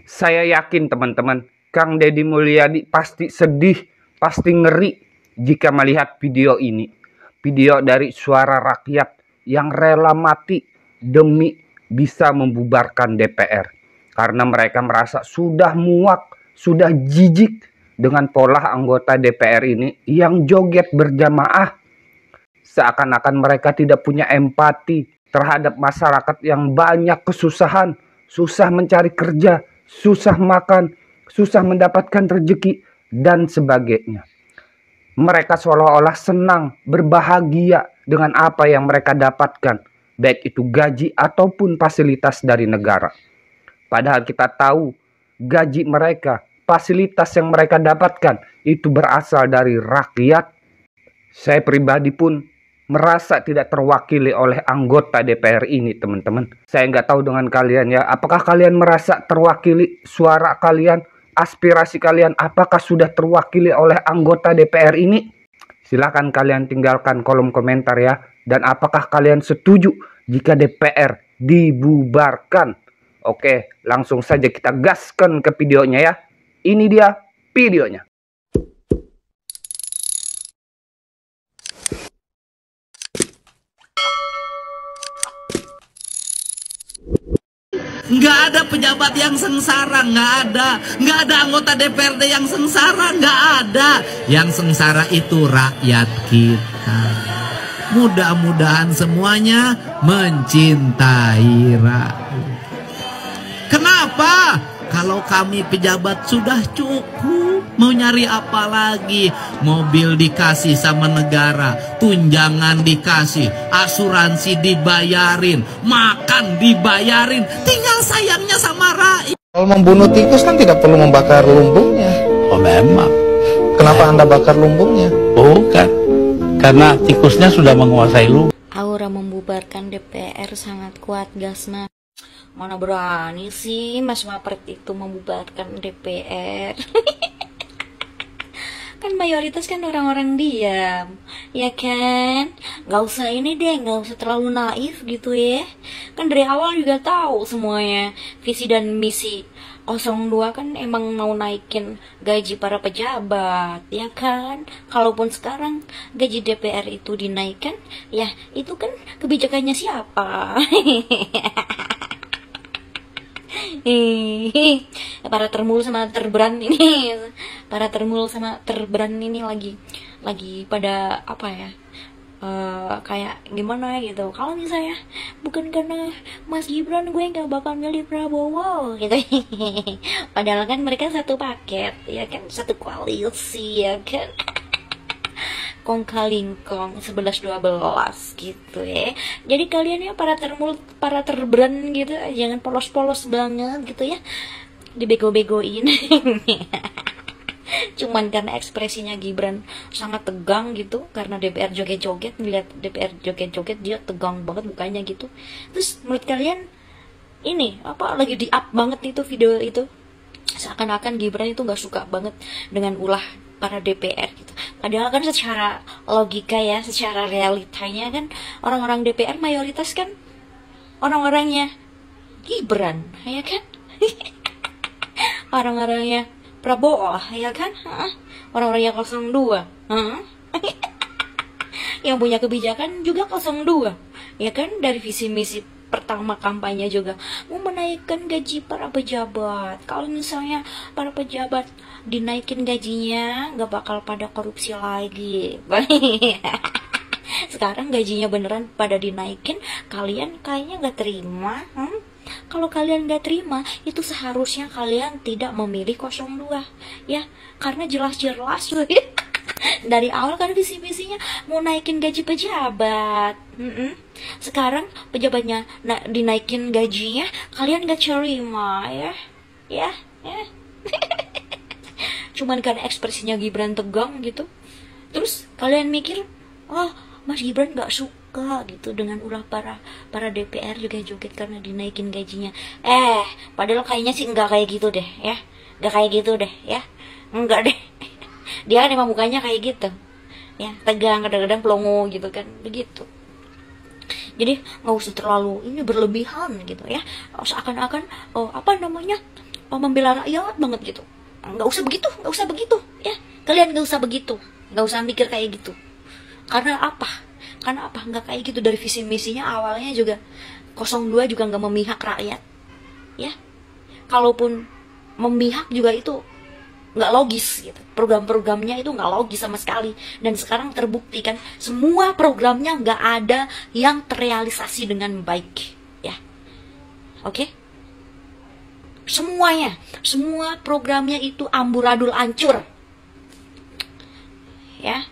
Saya yakin teman-teman, Kang Deddy Mulyadi pasti sedih, pasti ngeri jika melihat video ini. Video dari suara rakyat yang rela mati demi bisa membubarkan DPR. Karena mereka merasa sudah muak, sudah jijik dengan pola anggota DPR ini yang joget berjamaah. Seakan-akan mereka tidak punya empati terhadap masyarakat yang banyak kesusahan, susah mencari kerja, susah makan, susah mendapatkan rezeki, dan sebagainya. Mereka seolah-olah senang, berbahagia dengan apa yang mereka dapatkan, baik itu gaji ataupun fasilitas dari negara. Padahal kita tahu gaji mereka, fasilitas yang mereka dapatkan itu berasal dari rakyat. Saya pribadi pun merasa tidak terwakili oleh anggota DPR ini, teman-teman. Saya nggak tahu dengan kalian ya, apakah kalian merasa terwakili suara kalian, aspirasi kalian, apakah sudah terwakili oleh anggota DPR ini? Silahkan kalian tinggalkan kolom komentar ya. Dan apakah kalian setuju jika DPR dibubarkan? Oke, langsung saja kita gaskan ke videonya ya. Ini dia videonya. Nggak ada pejabat yang sengsara, nggak ada anggota DPRD yang sengsara, nggak ada. Yang sengsara itu rakyat kita. Mudah-mudahan semuanya mencintai rakyat. Kenapa? Kalau kami pejabat sudah cukup, mau nyari apa lagi? Mobil dikasih sama negara, tunjangan dikasih, asuransi dibayarin, makan dibayarin, tinggal sayangnya sama rakyat. Kalau membunuh tikus kan tidak perlu membakar lumbungnya. Oh memang. Kenapa Anda bakar lumbungnya? Bukan. Karena tikusnya sudah menguasai lumbung. Aura membubarkan DPR sangat kuat, Gasma. Mana berani sih Mas Wapret itu membubarkan DPR. Kan mayoritas kan orang-orang diam, ya kan? Gak usah ini deh, gak usah terlalu naif gitu ya. Kan dari awal juga tahu semuanya visi dan misi 02 kan emang mau naikin gaji para pejabat, ya kan? Kalaupun sekarang gaji DPR itu dinaikkan, ya itu kan kebijakannya siapa? Para termul sama terberan ini, para termul sama terberan ini lagi pada apa ya, kayak gimana gitu. Kalau misalnya bukan karena Mas Gibran gue nggak bakal milih Prabowo gitu. Padahal kan mereka satu paket, ya kan, satu koalisi, ya kan. Kong kalingkong 11-12 gitu ya. Jadi kalian ya para termul, para terberan gitu, jangan polos-polos banget gitu ya, dibego-begoin. Cuman karena ekspresinya Gibran sangat tegang gitu, karena DPR joget-joget, melihat DPR joget-joget dia tegang banget mukanya gitu. Terus menurut kalian ini apa lagi di up banget itu video itu, seakan-akan Gibran itu nggak suka banget dengan ulah para DPR gitu. Padahal kan secara logika ya, secara realitanya kan orang-orang DPR mayoritas kan orang-orangnya Gibran, ya kan? Orang-orangnya Prabowo, ya kan? Orang-orangnya 02. Yang punya kebijakan juga 02, ya kan? Dari visi misi pertama kampanye juga mau menaikkan gaji para pejabat. Kalau misalnya para pejabat dinaikin gajinya, nggak bakal pada korupsi lagi. Sekarang gajinya beneran pada dinaikin, kalian kayaknya nggak terima. Kalau kalian nggak terima, itu seharusnya kalian tidak memilih 02 ya, karena jelas-jelas dari awal kan visi-visinya mau naikin gaji pejabat. Sekarang pejabatnya dinaikin gajinya, kalian gak terima ya. Cuman karena ekspresinya Gibran tegang gitu, terus kalian mikir, oh Mas Gibran gak suka gitu dengan ulah para DPR juga joget karena dinaikin gajinya. Padahal kayaknya sih nggak kayak gitu deh ya, nggak kayak gitu deh ya, enggak deh. Dia kan emang mukanya kayak gitu ya, tegang, kadang-kadang pelongo gitu kan, begitu. Jadi nggak usah terlalu ini berlebihan gitu ya, seakan-akan apa namanya, membela rakyat banget gitu. Nggak usah begitu ya. Kalian nggak usah begitu, nggak usah mikir kayak gitu. Karena apa? Nggak kayak gitu. Dari visi misinya awalnya juga 02 juga nggak memihak rakyat ya. Kalaupun memihak juga itu nggak logis gitu. Program-programnya itu nggak logis sama sekali. Dan sekarang terbukti kan, semua programnya nggak ada yang terrealisasi dengan baik ya. Oke? Semuanya, semua programnya itu amburadul, hancur ya.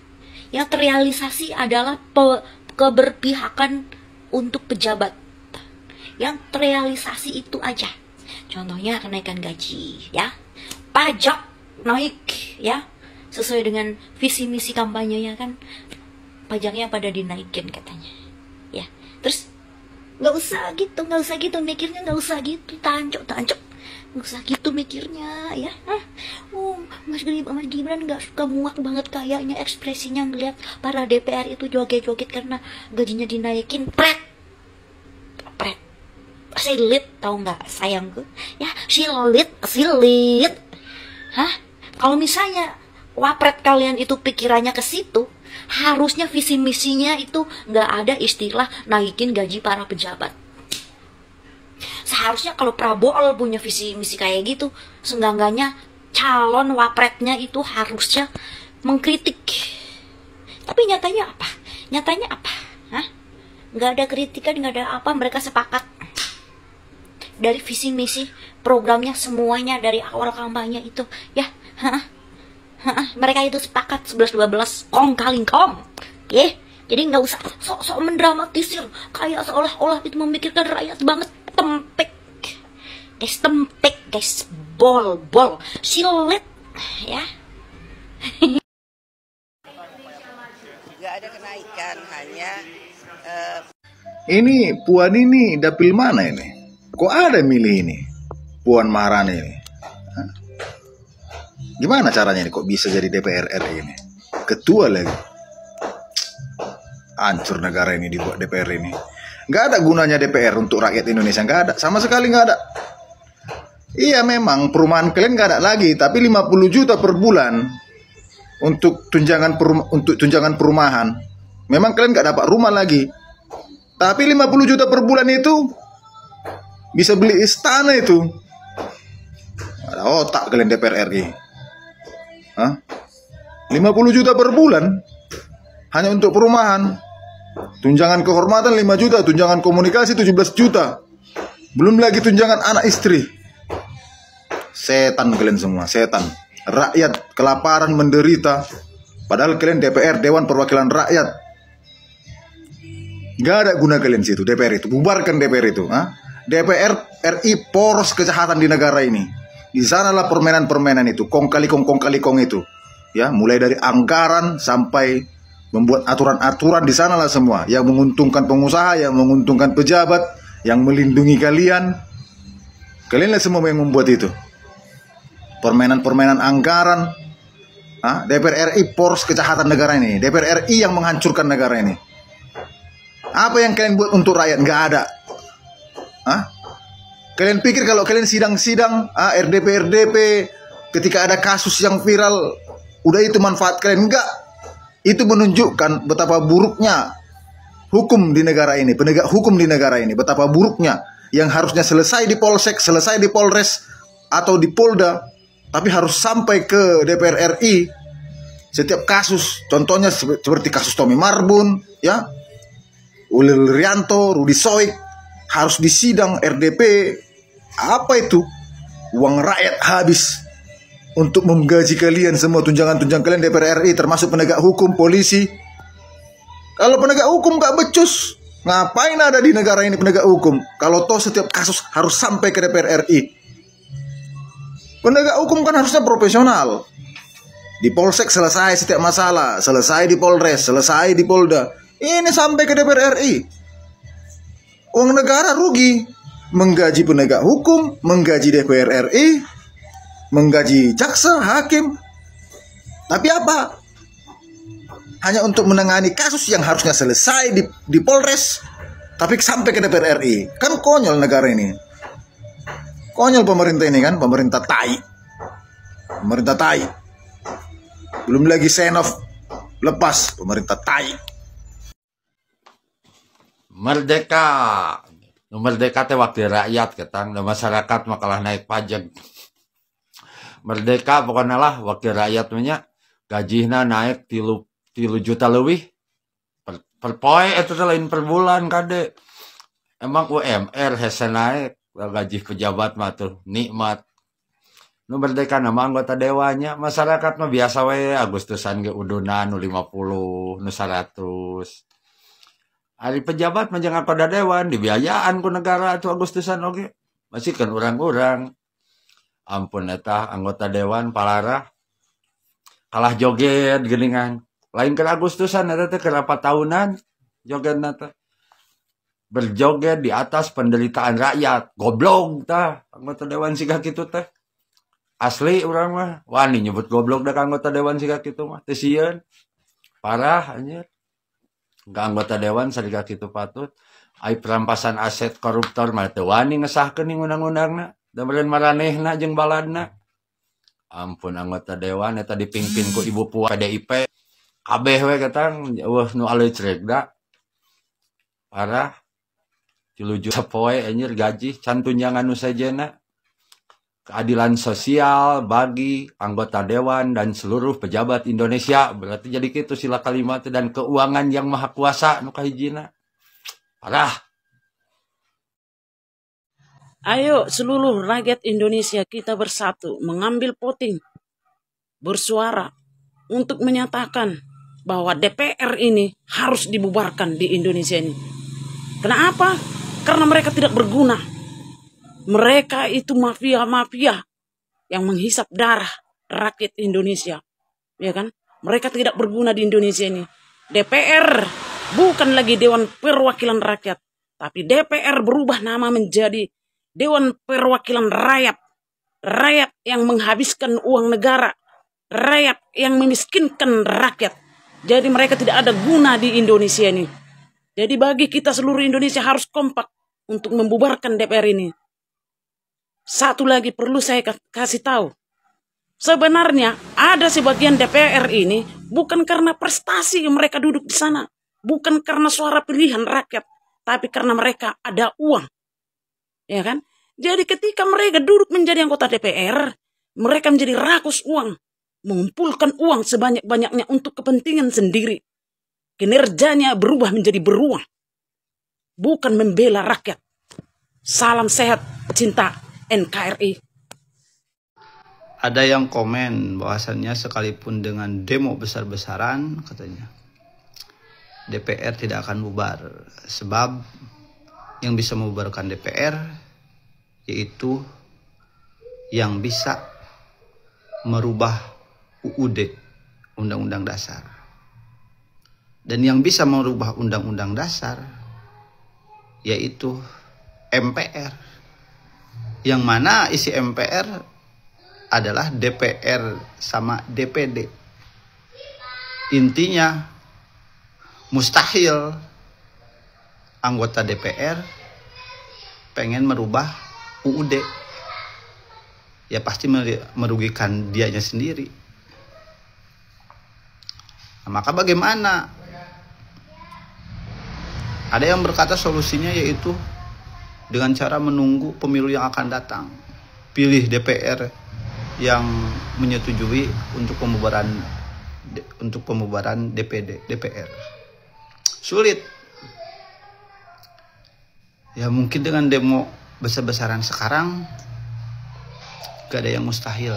Yang terrealisasi adalah keberpihakan untuk pejabat. Yang terrealisasi itu aja. Contohnya kenaikan gaji ya, pajak naik ya, sesuai dengan visi misi kampanyenya kan, pajaknya pada dinaikin katanya ya. Terus nggak usah gitu mikirnya, nggak usah gitu tancok, nggak usah gitu mikirnya ya. Mas Gibran nggak suka muak banget kayaknya ekspresinya ngeliat para DPR itu joget-joget karena gajinya dinaikin. Pret silit, tahu nggak sayangku ya, silit. Kalau misalnya wapret kalian itu pikirannya ke situ, harusnya visi misinya itu nggak ada istilah naikin gaji para pejabat. Seharusnya kalau Prabowo punya visi misi kayak gitu, seenggak-enggaknya calon wapretnya itu harusnya mengkritik. Tapi nyatanya apa? Nggak ada kritikan, nggak ada apa, mereka sepakat. Dari visi misi programnya semuanya dari awal kampanye itu ya, mereka itu sepakat 11-12 kong kali kong ya. Jadi nggak usah sok-sok mendramatisir kayak seolah-olah itu memikirkan rakyat banget. Tempek guys, bol silet ya. Nggak ada kenaikan, hanya ini Puan ini dapil mana ini? Kok ada milih ini Puan Maharani ini? Hah? Gimana caranya ini kok bisa jadi DPR RI ini? Ketua lagi. Hancur negara ini dibuat DPR ini. Nggak ada gunanya DPR untuk rakyat Indonesia. Nggak ada, sama sekali nggak ada. Iya memang perumahan kalian nggak ada lagi, tapi 50 juta per bulan untuk tunjangan perumahan. Memang kalian nggak dapat rumah lagi, tapi 50 juta per bulan itu bisa beli istana itu. Ada otak kalian DPR RI. 50 juta per bulan hanya untuk perumahan. Tunjangan kehormatan 5 juta, tunjangan komunikasi 17 juta. Belum lagi tunjangan anak istri. Setan kalian semua, setan. Rakyat kelaparan menderita. Padahal kalian DPR, Dewan Perwakilan Rakyat. Gak ada guna kalian situ, DPR itu. Bubarkan DPR itu. DPR RI poros kejahatan di negara ini. Di sanalah permainan-permainan itu, kong kali kong itu. Ya, mulai dari anggaran sampai membuat aturan-aturan, di sanalah semua yang menguntungkan pengusaha, yang menguntungkan pejabat, yang melindungi kalian. Kalianlah semua yang membuat itu. Permainan-permainan anggaran. DPR RI poros kejahatan negara ini. DPR RI yang menghancurkan negara ini. Apa yang kalian buat untuk rakyat? Nggak ada. Kalian pikir kalau kalian sidang-sidang RDP ketika ada kasus yang viral, udah itu manfaat kalian? Enggak. Itu menunjukkan betapa buruknya hukum di negara ini, penegak hukum di negara ini, betapa buruknya, yang harusnya selesai di Polsek, selesai di Polres atau di Polda, tapi harus sampai ke DPR RI. Setiap kasus, contohnya seperti kasus Tommy Marbun, ya, Ulil Rianto, Rudi Soik, harus disidang RDP. Apa itu? Uang rakyat habis untuk menggaji kalian semua, tunjangan-tunjangan kalian DPR RI, termasuk penegak hukum, polisi. Kalau penegak hukum gak becus, ngapain ada di negara ini penegak hukum? Kalau toh setiap kasus harus sampai ke DPR RI. Penegak hukum kan harusnya profesional. Di Polsek selesai setiap masalah, selesai di Polres, selesai di Polda. Ini sampai ke DPR RI. Uang negara rugi. Menggaji penegak hukum, menggaji DPR RI, menggaji jaksa, hakim. Tapi apa? Hanya untuk menangani kasus yang harusnya selesai di Polres, tapi sampai ke DPR RI. Kan konyol negara ini. Konyol pemerintah ini kan, pemerintah tai. Pemerintah tai. Belum lagi Senov lepas, pemerintah tai. Merdeka. Merdeka teh wakil rakyat ketang, dan masyarakat makalah naik pajak. Merdeka pokoknya lah wakil rakyat punya gajihna naik 3 juta lebih per poe itu lain per bulan kade. Emang UMR hese naik gaji pejabat mah tuh nikmat. Nu merdeka nama anggota dewanya, masyarakat mah biasa we Agustusan ge uduna nu 50 nu 100. Hari pejabat mah jangan pada dewan dibiayaan ku negara tuh Agustusan oge. Masih kan urang-urang. Ampun eta anggota dewan palarah kalah joget geningan. Lain ke Agustusan eta teh kenapa tahunan jogetna teh. Berjoget di atas penderitaan rakyat. Goblok tah anggota dewan siga kitu teh. Asli urang mah wani nyebut goblok dah anggota dewan siga kitu mah teh sieun. Parah anjir. Enggak anggota dewan siga kitu patut. Ai perampasan aset koruptor mah teu wani ngesahkeun ning undang-undangna. Da beureun maranehna jeung baladna. Ampun anggota dewan eta dipimpin ku Ibu Puan PDIP. Kabeh we katang eueuh nu alecrek da. Parah. 3 juta poe anjir gaji can tunjangan nu sajena. Keadilan sosial bagi anggota dewan dan seluruh pejabat Indonesia. Berarti jadi kitu sila kalimat dan keuangan yang maha kuasa nu kahijina. Parah. Ayo seluruh rakyat Indonesia kita bersatu mengambil voting, bersuara untuk menyatakan bahwa DPR ini harus dibubarkan di Indonesia ini. Kenapa? Karena mereka tidak berguna. Mereka itu mafia-mafia yang menghisap darah rakyat Indonesia. Ya kan? Mereka tidak berguna di Indonesia ini. DPR bukan lagi Dewan Perwakilan Rakyat, tapi DPR berubah nama menjadi Dewan Perwakilan Rakyat. Rakyat yang menghabiskan uang negara. Rakyat yang memiskinkan rakyat. Jadi mereka tidak ada guna di Indonesia ini. Jadi bagi kita seluruh Indonesia harus kompak untuk membubarkan DPR ini. Satu lagi perlu saya kasih tahu. Sebenarnya ada sebagian DPR ini bukan karena prestasi mereka duduk di sana. Bukan karena suara pilihan rakyat. Tapi karena mereka ada uang. Ya kan? Jadi ketika mereka duduk menjadi anggota DPR, mereka menjadi rakus uang, mengumpulkan uang sebanyak-banyaknya untuk kepentingan sendiri. Kinerjanya berubah menjadi beruang, bukan membela rakyat. Salam sehat, cinta NKRI. Ada yang komen bahwasannya sekalipun dengan demo besar-besaran, katanya DPR tidak akan bubar, sebab yang bisa membubarkan DPR yaitu yang bisa merubah UUD, Undang-Undang Dasar. Dan yang bisa merubah Undang-Undang Dasar yaitu MPR. Yang mana isi MPR adalah DPR sama DPD. Intinya mustahil anggota DPR pengen merubah UUD. Ya pasti merugikan dianya sendiri. Nah, maka bagaimana? Ada yang berkata solusinya yaitu dengan cara menunggu pemilu yang akan datang. Pilih DPR yang menyetujui untuk pembubaran DPR. Sulit. Ya mungkin dengan demo besar-besaran sekarang gak ada yang mustahil.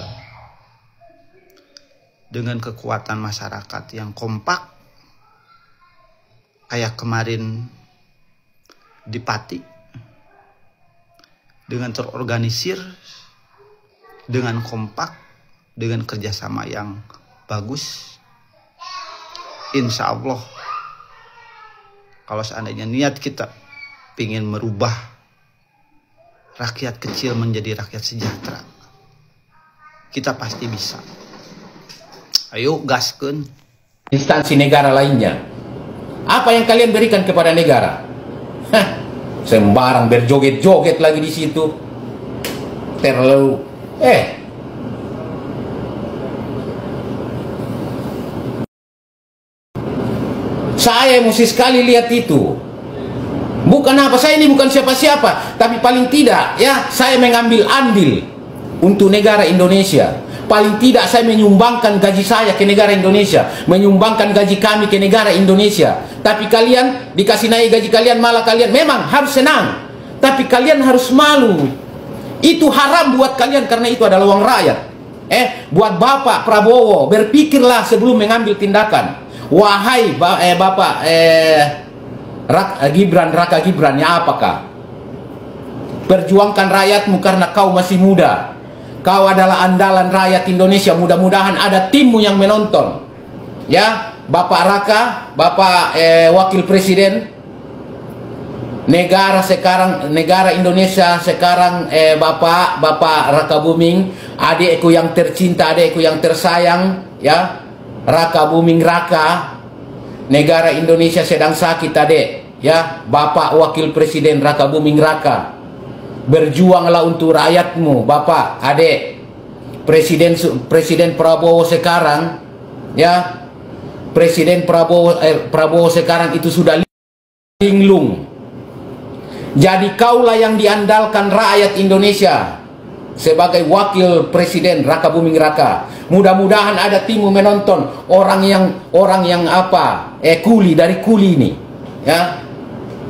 Dengan kekuatan masyarakat yang kompak kayak kemarin di Pati, dengan terorganisir, dengan kompak, dengan kerjasama yang bagus, insya Allah kalau seandainya niat kita ingin merubah rakyat kecil menjadi rakyat sejahtera, kita pasti bisa. Ayo gaskeun. Instansi negara lainnya, apa yang kalian berikan kepada negara? Sembarang berjoget-joget lagi di situ. terlalu saya emosi sekali lihat itu. Bukan apa, saya ini bukan siapa-siapa, tapi paling tidak ya saya mengambil andil untuk negara Indonesia. Paling tidak saya menyumbangkan gaji saya ke negara Indonesia, menyumbangkan gaji kami ke negara Indonesia. Tapi kalian dikasih naik gaji kalian, malah kalian memang harus senang, tapi kalian harus malu. Itu haram buat kalian karena itu adalah uang rakyat. Buat Bapak Prabowo, berpikirlah sebelum mengambil tindakan. Wahai Bapak Raka Gibran, ya apakah? Perjuangkan rakyatmu karena kau masih muda. Kau adalah andalan rakyat Indonesia. Mudah-mudahan ada timmu yang menonton. Ya, Bapak Raka, Bapak Wakil Presiden negara Indonesia sekarang, Bapak Raka Buming, adikku yang tercinta, adikku yang tersayang, ya. Raka Buming Raka, negara Indonesia sedang sakit adek, ya. Bapak Wakil Presiden Raka Buming Raka, berjuanglah untuk rakyatmu, Bapak, adek. Presiden Prabowo sekarang, ya, Presiden Prabowo sekarang itu sudah linglung. Jadi kaulah yang diandalkan rakyat Indonesia sebagai wakil presiden Raka Buming Raka. Mudah-mudahan ada timmu menonton, orang yang apa? Kuli, dari kuli ini. Ya.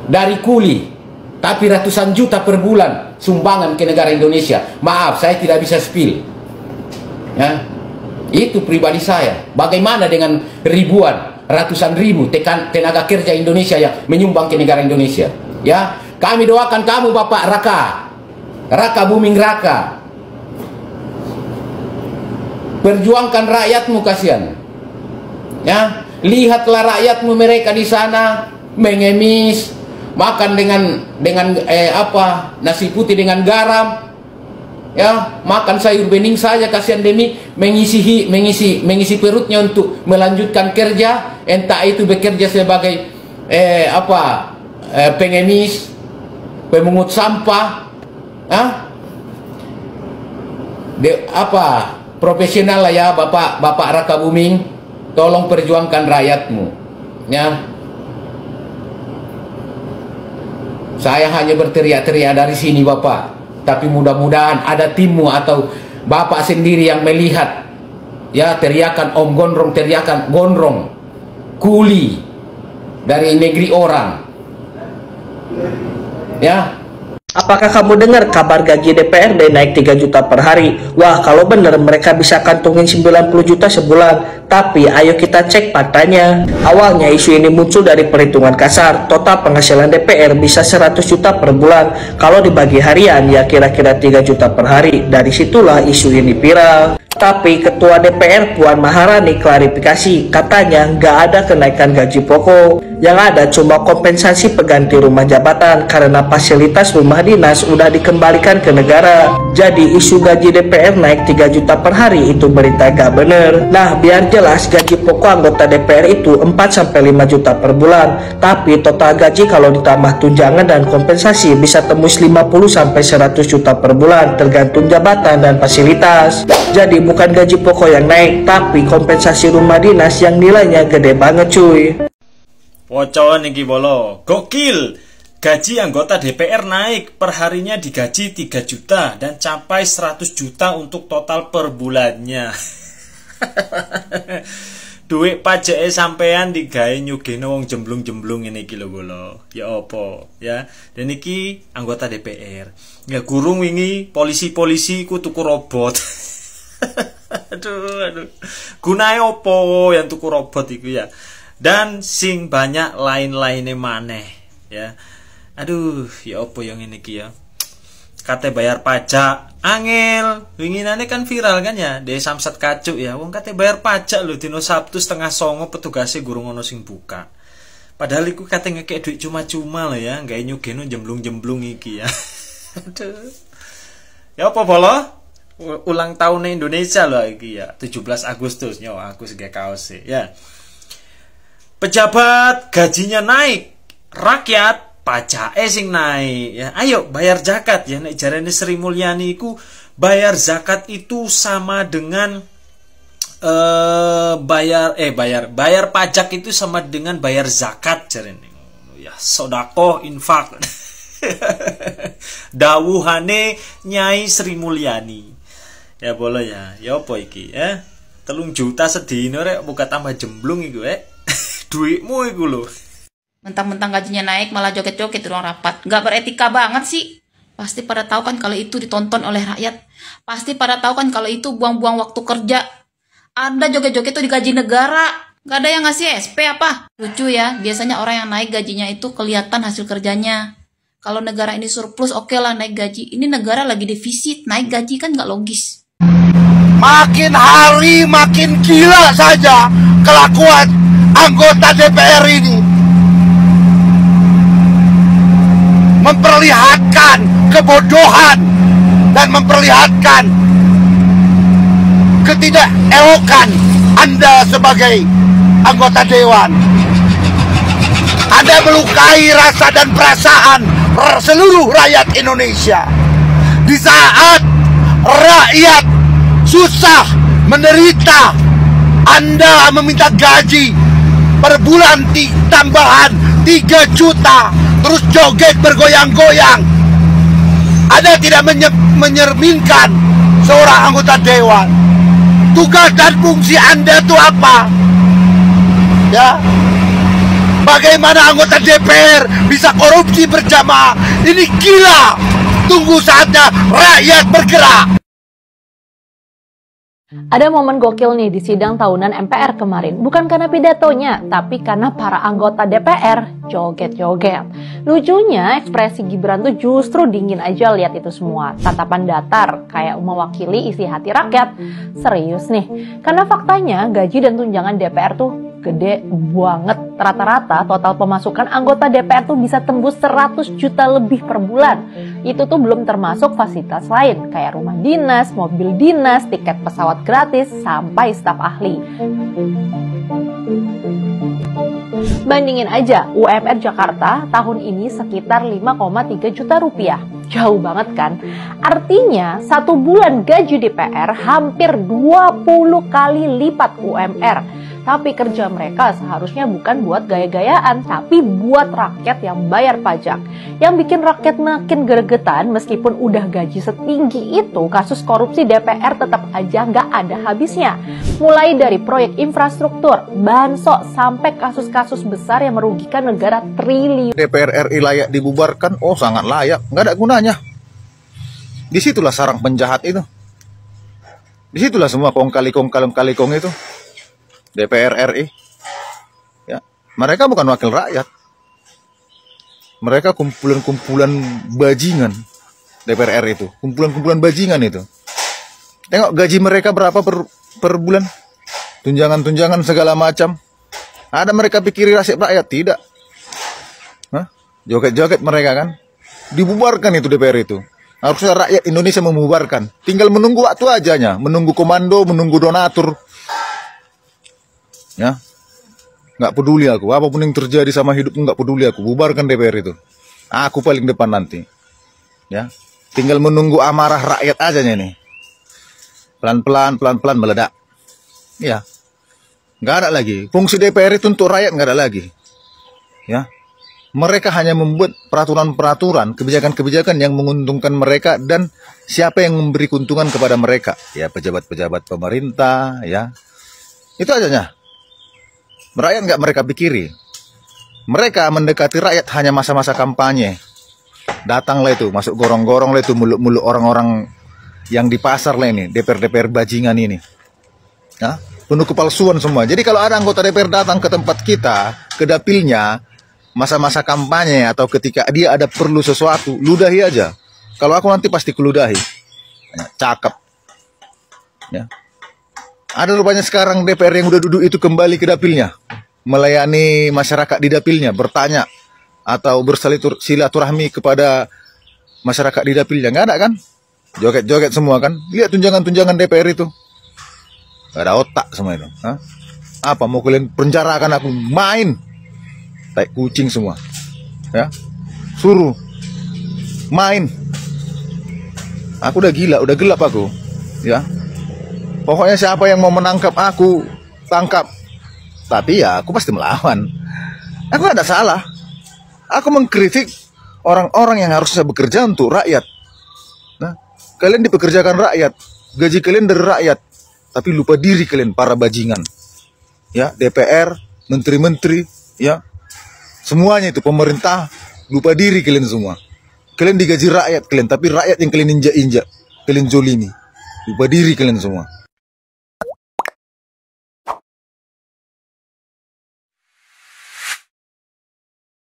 Dari kuli. Tapi ratusan juta per bulan sumbangan ke negara Indonesia. Maaf, saya tidak bisa spill. Ya. Itu pribadi saya. Bagaimana dengan ribuan, ratusan ribu tenaga kerja Indonesia yang menyumbang ke negara Indonesia? Ya, kami doakan kamu Bapak Raka Buming Raka. Perjuangkan rakyatmu, kasihan. Ya, lihatlah rakyatmu, mereka di sana mengemis, makan dengan nasi putih dengan garam. Ya, makan sayur bening saja, kasihan demi mengisi perutnya untuk melanjutkan kerja, entah itu bekerja sebagai pengemis, pemungut sampah, profesional lah ya Bapak Raka Buming, tolong perjuangkan rakyatmu, ya. Saya hanya berteriak-teriak dari sini Bapak, tapi mudah-mudahan ada timmu atau Bapak sendiri yang melihat, ya, teriakan Om Gondrong, teriakan Gondrong, kuli dari negeri orang, ya. Apakah kamu dengar kabar gaji DPRD naik 3 juta per hari? Wah, kalau benar mereka bisa kantongin 90 juta sebulan. Tapi ayo kita cek faktanya. Awalnya isu ini muncul dari perhitungan kasar. Total penghasilan DPR bisa 100 juta per bulan. Kalau dibagi harian ya kira-kira 3 juta per hari. Dari situlah isu ini viral. Tapi Ketua DPR Puan Maharani klarifikasi, katanya nggak ada kenaikan gaji pokok. Yang ada cuma kompensasi pengganti rumah jabatan karena fasilitas rumah dinas udah dikembalikan ke negara. Jadi isu gaji DPR naik 3 juta per hari itu berita gak bener. Nah, biar jelas gaji pokok anggota DPR itu 4-5 juta per bulan. Tapi total gaji kalau ditambah tunjangan dan kompensasi bisa tembus 50-100 juta per bulan tergantung jabatan dan fasilitas. Jadi bukan gaji pokok yang naik, tapi kompensasi rumah dinas yang nilainya gede banget cuy. Wocon iki bolo, gokil. Gaji anggota DPR naik, perharinya digaji 3 juta dan capai 100 juta untuk total per bulannya. Duit pajak sampean digawe nyugeno wong jemblung-jemblung ini iki lho bolo. Ya opo, ya. Dan iki anggota DPR. Ya gurung wingi polisi-polisi ku tuku robot. aduh. Gunae opo yang tuku robot iku ya. Dan sing banyak lain-lainnya maneh, ya. Aduh, ya opo yang ini ki ya. Kate bayar pajak, angel. Winginane kan viral kan ya, de Samsat Kacuk ya. Wong kate bayar pajak lho dino Sabtu 8:30 petugasnya gurung ono sing buka. Padahal iku kate ngekek duit cuma-cuma lho ya, gawe nyugeno jemblung-jemblung iki ya. Aduh. Ya opo bolo? Ulang tahun Indonesia loh iki ya, 17 Agustus. Yo aku sege kaos ya. Pejabat gajinya naik, rakyat pajak sing naik ya. Ayo bayar zakat ya. Nek jarene Sri Mulyani iku bayar zakat itu sama dengan bayar pajak itu sama dengan bayar zakat jarene. Ya, sedekah infak. Dawuhane Nyai Sri Mulyani. Ya boleh ya. Ya apa iki, 3 juta sedina rek buka tambah jemblung iku, duitmu iku lho. Mentang-mentang gajinya naik malah joget-joget di ruang rapat. Nggak beretika banget sih. Pasti pada tahu kan kalau itu ditonton oleh rakyat. Pasti pada tahu kan kalau itu buang-buang waktu kerja. Anda joget-joget itu digaji negara. Nggak ada yang ngasih SP apa? Lucu ya, biasanya orang yang naik gajinya itu kelihatan hasil kerjanya. Kalau negara ini surplus, oke lah naik gaji. Ini negara lagi defisit, naik gaji kan nggak logis. Makin hari makin gila saja kelakuan anggota DPR ini. Memperlihatkan kebodohan dan memperlihatkan ketidakelokan Anda sebagai anggota dewan. Anda melukai rasa dan perasaan seluruh rakyat Indonesia. Di saat rakyat susah, menderita, Anda meminta gaji per bulan tambahan 3 juta, terus joget bergoyang-goyang. Anda tidak menyerminkan seorang anggota dewan. Tugas dan fungsi Anda itu apa? Ya, bagaimana anggota DPR bisa korupsi berjamaah? Ini gila. Tunggu saatnya rakyat bergerak. Ada momen gokil nih di sidang tahunan MPR kemarin. Bukan karena pidatonya, tapi karena para anggota DPR joget-joget. Lucunya, ekspresi Gibran tuh justru dingin aja lihat itu semua. Tatapan datar, kayak mewakili isi hati rakyat. Serius nih, karena faktanya gaji dan tunjangan DPR tuh gede banget. Rata-rata total pemasukan anggota DPR tuh bisa tembus 100 juta lebih per bulan. Itu tuh belum termasuk fasilitas lain kayak rumah dinas, mobil dinas, tiket pesawat gratis, sampai staf ahli. Bandingin aja, UMR Jakarta tahun ini sekitar 5,3 juta rupiah. Jauh banget kan? Artinya, 1 bulan gaji DPR hampir 20 kali lipat UMR. Tapi kerja mereka seharusnya bukan buat gaya-gayaan, tapi buat rakyat yang bayar pajak. Yang bikin rakyat makin gregetan, meskipun udah gaji setinggi itu, kasus korupsi DPR tetap aja nggak ada habisnya. Mulai dari proyek infrastruktur, bansos, sampai kasus-kasus besar yang merugikan negara triliun. DPR RI layak dibubarkan? Oh, sangat layak. Nggak ada gunanya. Disitulah sarang penjahat itu. Disitulah semua kong-kali-kong itu. DPR RI, ya, mereka bukan wakil rakyat, mereka kumpulan-kumpulan bajingan. DPR RI itu, kumpulan-kumpulan bajingan itu. Tengok gaji mereka berapa per bulan, tunjangan-tunjangan segala macam. Ada mereka pikiri nasib rakyat? Tidak. Joget-joget mereka kan, dibubarkan itu DPR itu. Harusnya rakyat Indonesia membubarkan. Tinggal menunggu waktu ajanya, menunggu komando, menunggu donatur. Ya, nggak peduli aku, apapun yang terjadi sama hidupku nggak peduli aku, bubarkan DPR itu. Aku paling depan nanti. Ya, tinggal menunggu amarah rakyat aja nih. Pelan-pelan meledak. Ya, nggak ada lagi. Fungsi DPR itu untuk rakyat nggak ada lagi. Ya, mereka hanya membuat peraturan-peraturan, kebijakan-kebijakan yang menguntungkan mereka dan siapa yang memberi keuntungan kepada mereka. Ya, pejabat-pejabat pemerintah. Ya, itu aja. Rakyat nggak mereka pikiri. Mereka mendekati rakyat hanya masa-masa kampanye. Datanglah itu, masuk gorong-gorong lah itu, mulut-mulut orang-orang yang di pasar lah ini, DPR bajingan ini. Ya, penuh kepalsuan semua. Jadi kalau ada anggota DPR datang ke tempat kita, ke dapilnya, masa-masa kampanye atau ketika dia ada perlu sesuatu, ludahi aja. Kalau aku nanti pasti keludahi. Ya, cakep. Ya. Ada rupanya sekarang DPR yang udah duduk itu kembali ke dapilnya, melayani masyarakat di dapilnya, bertanya atau bersilaturahmi kepada masyarakat di dapilnya. Nggak ada kan? Joget-joget semua kan? Lihat tunjangan-tunjangan DPR itu. Nggak ada otak semua itu. Hah? Apa mau kalian penjarakan aku? Main. Tai kucing semua. Ya. Suruh main. Aku udah gila, udah gelap aku. Ya. Pokoknya siapa yang mau menangkap aku, tangkap. Tapi ya aku pasti melawan. Aku gak ada salah. Aku mengkritik orang-orang yang harusnya bekerja untuk rakyat. Nah, kalian dipekerjakan rakyat, gaji kalian dari rakyat, tapi lupa diri kalian para bajingan. Ya, DPR, menteri-menteri, ya, semuanya itu pemerintah, lupa diri kalian semua. Kalian digaji rakyat kalian, tapi rakyat yang kalian injak-injak, kalian zolimi. Lupa diri kalian semua.